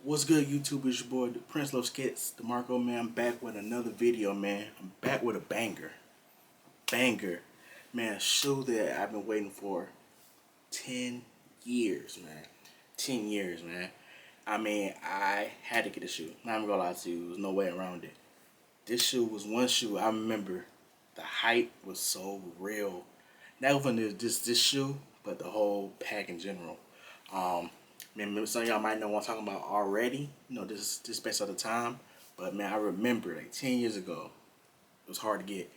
What's good, YouTube? It's your boy, the Prince Love Skits, DeMarco, man. I'm back with another video, man. I'm back with a banger. Banger. Man, a shoe that I've been waiting for 10 years, man. 10 years, man. I mean, I had to get a shoe. Not even gonna lie to you, there's no way around it. This shoe was one shoe I remember the hype was so real. Not even just this shoe, but the whole pack in general. Um, Man, some of y'all might know what I'm talking about already. This based on the time. But man, I remember like 10 years ago, it was hard to get.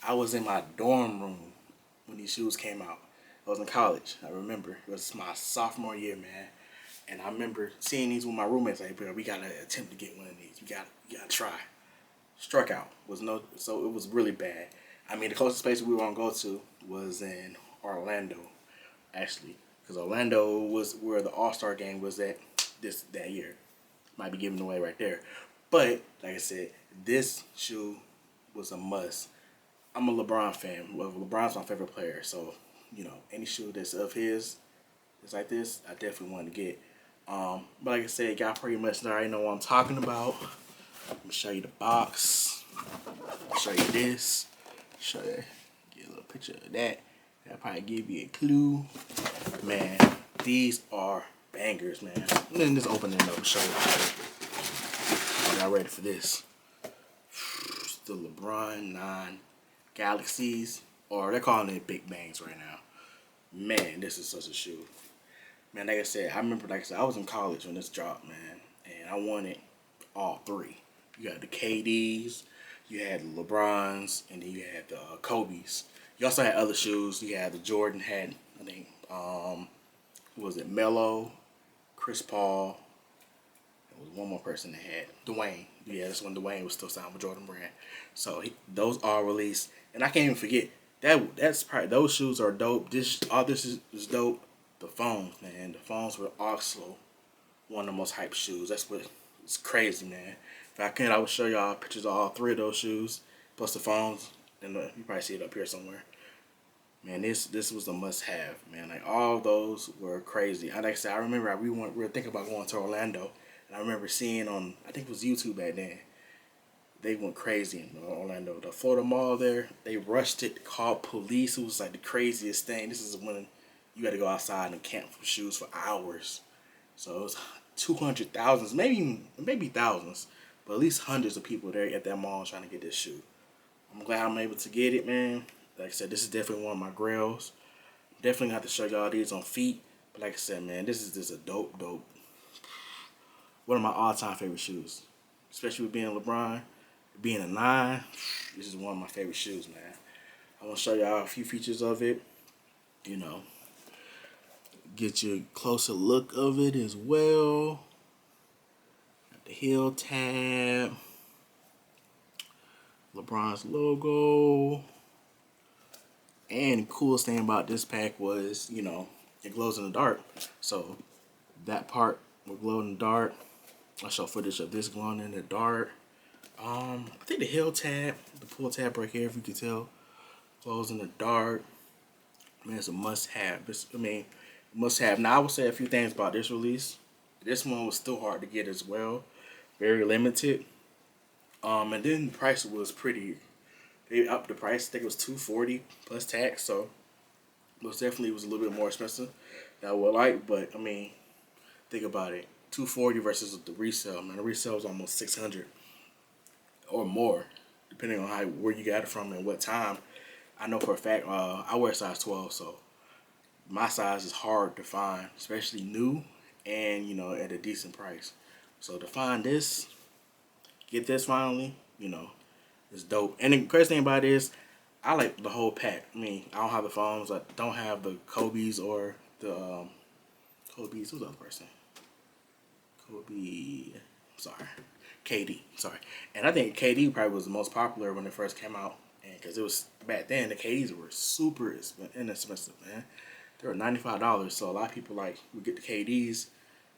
I was in my dorm room when these shoes came out. I was in college. I remember it was my sophomore year, man. And I remember seeing these with my roommates. Like, bro, we gotta attempt to get one of these. We gotta try. Struck out. Was no, so it was really bad. I mean, the closest place we were gonna go to was in Orlando, actually, because Orlando was where the All Star game was at that year. Might be giving away right there, but like I said, this shoe was a must. I'm a LeBron fan. Well, LeBron's my favorite player, so any shoe that's of his, that's like this, I definitely want to get. But like I said, y'all pretty much already know what I'm talking about. I'm gonna show you the box. Show you this. Show you, get a little picture of that. That'll probably give you a clue. Man, these are bangers, man. And then just open it up and show you. Are y'all ready for this? It's the LeBron 9 Galaxies, or they're calling it Big Bangs right now. Man, this is such a shoe. Man, like I said, I was in college when this dropped, man, and I wanted all three. You had the KDs, you had the LeBrons, and then you had the Kobe's. You also had other shoes. You had the Jordan had, I think, who was it? Melo, Chris Paul. There was one more person that had Dwayne. Yeah, that's when Dwayne was still signed with Jordan Brand. So those all released, and I can't even forget that. That's probably those shoes are dope. This is dope. The phones, man. The phones were also one of the most hyped shoes. That's what it's crazy, man. If I can, I would show y'all pictures of all three of those shoes, plus the phones, and you probably see it up here somewhere. Man, this was a must-have, man. Like all those were crazy. Like I said, I remember we were thinking about going to Orlando, and I remember seeing on, I think it was YouTube back then, they went crazy in Orlando. The Florida Mall there, they rushed it, called police. It was like the craziest thing. This is when you got to go outside and camp for shoes for hours. So it was 200,000s, maybe thousands, but at least hundreds of people there at that mall trying to get this shoe. I'm glad I'm able to get it, man. Like I said, this is definitely one of my grails. Definitely have to show y'all these on feet. But like I said, man, this is just a dope, one of my all-time favorite shoes. Especially with being LeBron, being a 9, this is one of my favorite shoes, man. I want to show y'all a few features of it. You know, get you a closer look of it as well. Got the heel tab, LeBron's logo. And the coolest thing about this pack was, it glows in the dark. So that part will glow in the dark. I'll show footage of this glowing in the dark. I think the heel tab, the pull tab right here, if you can tell, glows in the dark. Man, it's a must-have. Must-have. Now, I will say a few things about this release. This one was still hard to get as well. Very limited. And then the price was pretty. They upped the price. I think it was $240 plus tax. So most definitely was a little bit more expensive than I would like. But I mean, think about it. $240 versus the resale. Man, the resale is almost $600 or more, depending on where you got it from and what time. I know for a fact I wear size 12, so my size is hard to find, especially new and at a decent price. So to find this, get this finally, it's dope. And the crazy thing about it is, I like the whole pack. I mean, I don't have the phones. I don't have the Kobe's or the Kobe's. Who's the other person? Kobe. Sorry, KD. Sorry. And I think KD probably was the most popular when it first came out, and because it was back then, the KDs were super inexpensive, man. They were $95. So a lot of people would get the KDs.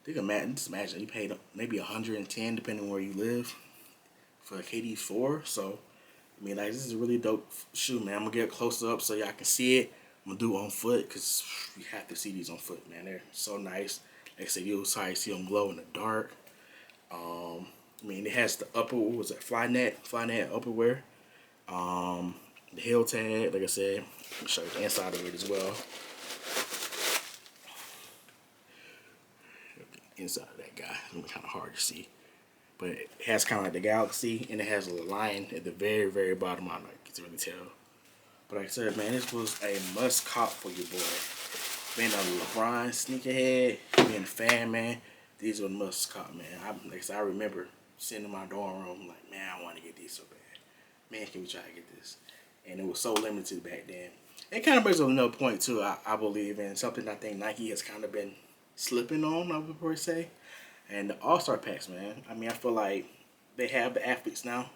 They can imagine you paid maybe 110 depending on where you live for the KD4. So I mean, this is a really dope shoe, man. I'm gonna get close up so y'all can see it. I'm gonna do it on foot because you have to see these on foot, man. They're so nice. Like I said, you'll see them glow in the dark. I mean, it has the upper, what was it, Flynet upperwear. The heel tag, like I said, I'll show you the inside of it as well. Inside of that guy, it's kind of hard to see, but it has kind of like the galaxy, and it has a lion at the very, very bottom. I don't know if you can really tell, but like I said, man, this was a must cop for your boy. Being a LeBron sneakerhead, being a fan, man, these were must cop, man. Like I said, I remember sitting in my dorm room, like, man, I want to get these so bad. Man, can we try to get this? And it was so limited back then. It kind of brings up another point too. I believe in something I think Nike has kind of been slipping on, I would probably say, and the All-Star packs, man. I mean, I feel like they have the athletes now.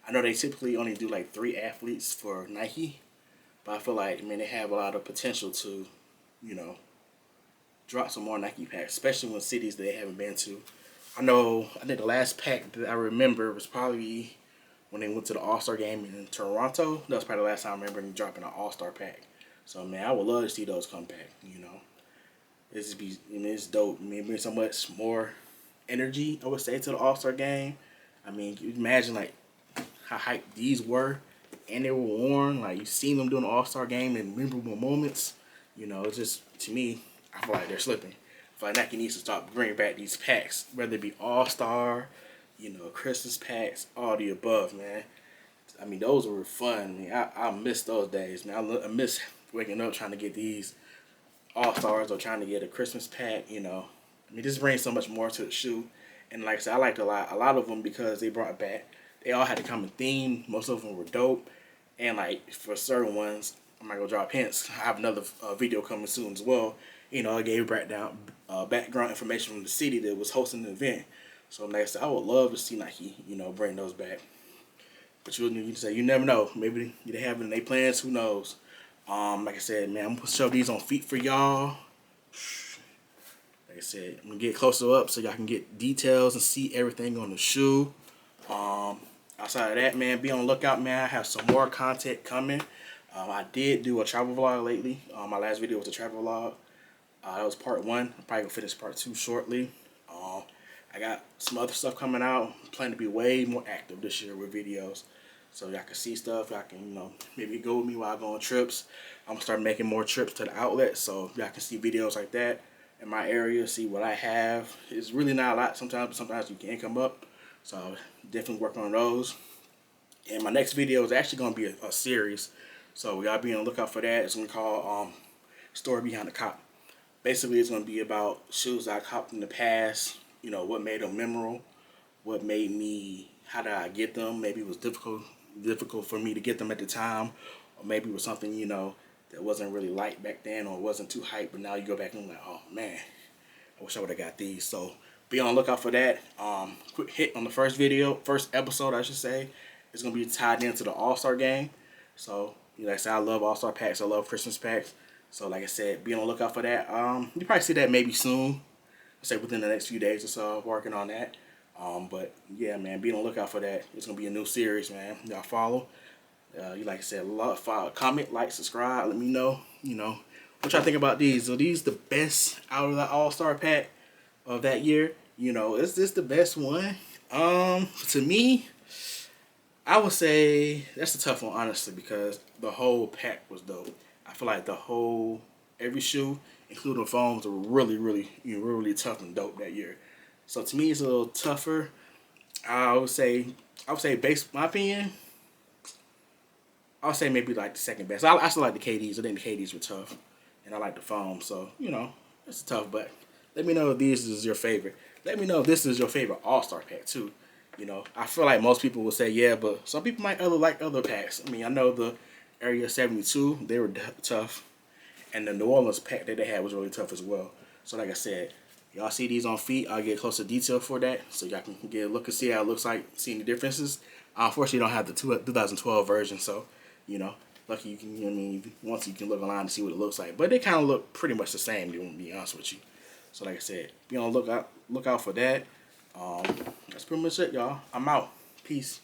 I know they typically only do like 3 athletes for Nike, but I feel like, man, they have a lot of potential to, you know, drop some more Nike packs, especially in cities they haven't been to. I think the last pack that I remember was probably when they went to the All-Star game in Toronto. That was probably the last time I remember them dropping an All-Star pack. So, man, I would love to see those come back, you know. It's dope. I mean, it brings so much more energy, I would say, to the All-Star game. I mean, you imagine, like, how hyped these were, and they were worn. Like, you've seen them doing the All-Star game in memorable moments. You know, it's just, to me, I feel like they're slipping. I feel like Nike needs to start bringing back these packs, whether it be All-Star, you know, Christmas packs, all the above, man. I mean, those were fun. I mean, I miss those days, man. I miss waking up trying to get these All-Stars or trying to get a Christmas pack, you know. I mean, this brings so much more to the shoe. And like I said, I liked a lot of them because they brought back, they all had a common theme. Most of them were dope. And like for certain ones, I'm not gonna drop hints. I have another video coming soon as well. You know, I gave background information from the city that was hosting the event. So like I said, I would love to see Nike, you know, bring those back. But you say you never know. Maybe they have it in their plans. Who knows? Like I said, man, I'm gonna show these on feet for y'all. Like I said, I'm gonna get closer up so y'all can get details and see everything on the shoe. Outside of that, man, be on the lookout, man. I have some more content coming. I did do a travel vlog lately. My last video was a travel vlog. That was part 1. I'm probably gonna finish part 2 shortly. I got some other stuff coming out. I'm planning to be way more active this year with videos. So y'all can see stuff. Y'all can, you know, maybe go with me while I go on trips. I'm going to start making more trips to the outlet so y'all can see videos like that in my area, see what I have. It's really not a lot sometimes, but sometimes you can come up. So definitely work on those. And my next video is actually going to be a series. So y'all be on the lookout for that. It's going to be called Story Behind the Cop. Basically, it's going to be about shoes I copped in the past. You know, what made them memorable. What made me, how did I get them? Maybe it was difficult for me to get them at the time, or maybe it was something, you know, that wasn't really light back then, or wasn't too hype, but now you go back and like, oh man, I wish I would have got these. So be on the lookout for that. Quick hit on the first episode I should say, is gonna be tied into the All-Star game. So like I said, I love All-Star packs, I love Christmas packs. So like I said, be on the lookout for that. You probably see that maybe soon. I'll say within the next few days or so, working on that. But yeah, man, be on the lookout for that. It's gonna be a new series, man. Y'all follow. You like I said, follow, comment, like, subscribe. Let me know, you know, what y'all think about these. Are these the best out of the All-Star pack of that year? You know, is this the best one? To me, I would say that's a tough one, honestly, because the whole pack was dope. I feel like every shoe, including foams, were really tough and dope that year. So to me, it's a little tougher. I would say, based my opinion, I would say maybe like the second best. I still like the KDs. I think the KDs were tough, and I like the foam. So you know, it's tough. But let me know if this is your favorite. Let me know if this is your favorite All-Star pack too. You know, I feel like most people will say yeah, but some people might like other packs. I mean, I know the Area 72, they were tough, and the New Orleans pack that they had was really tough as well. So like I said, y'all see these on feet, I'll get closer detail for that, so y'all can get a look and see how it looks like, seeing the differences. Unfortunately, don't have the 2012 version, so you know, lucky you can. You know what I mean, once you can look online to see what it looks like, but they kind of look pretty much the same. To be honest with you. So like I said, be on the lookout for that. That's pretty much it, y'all. I'm out. Peace.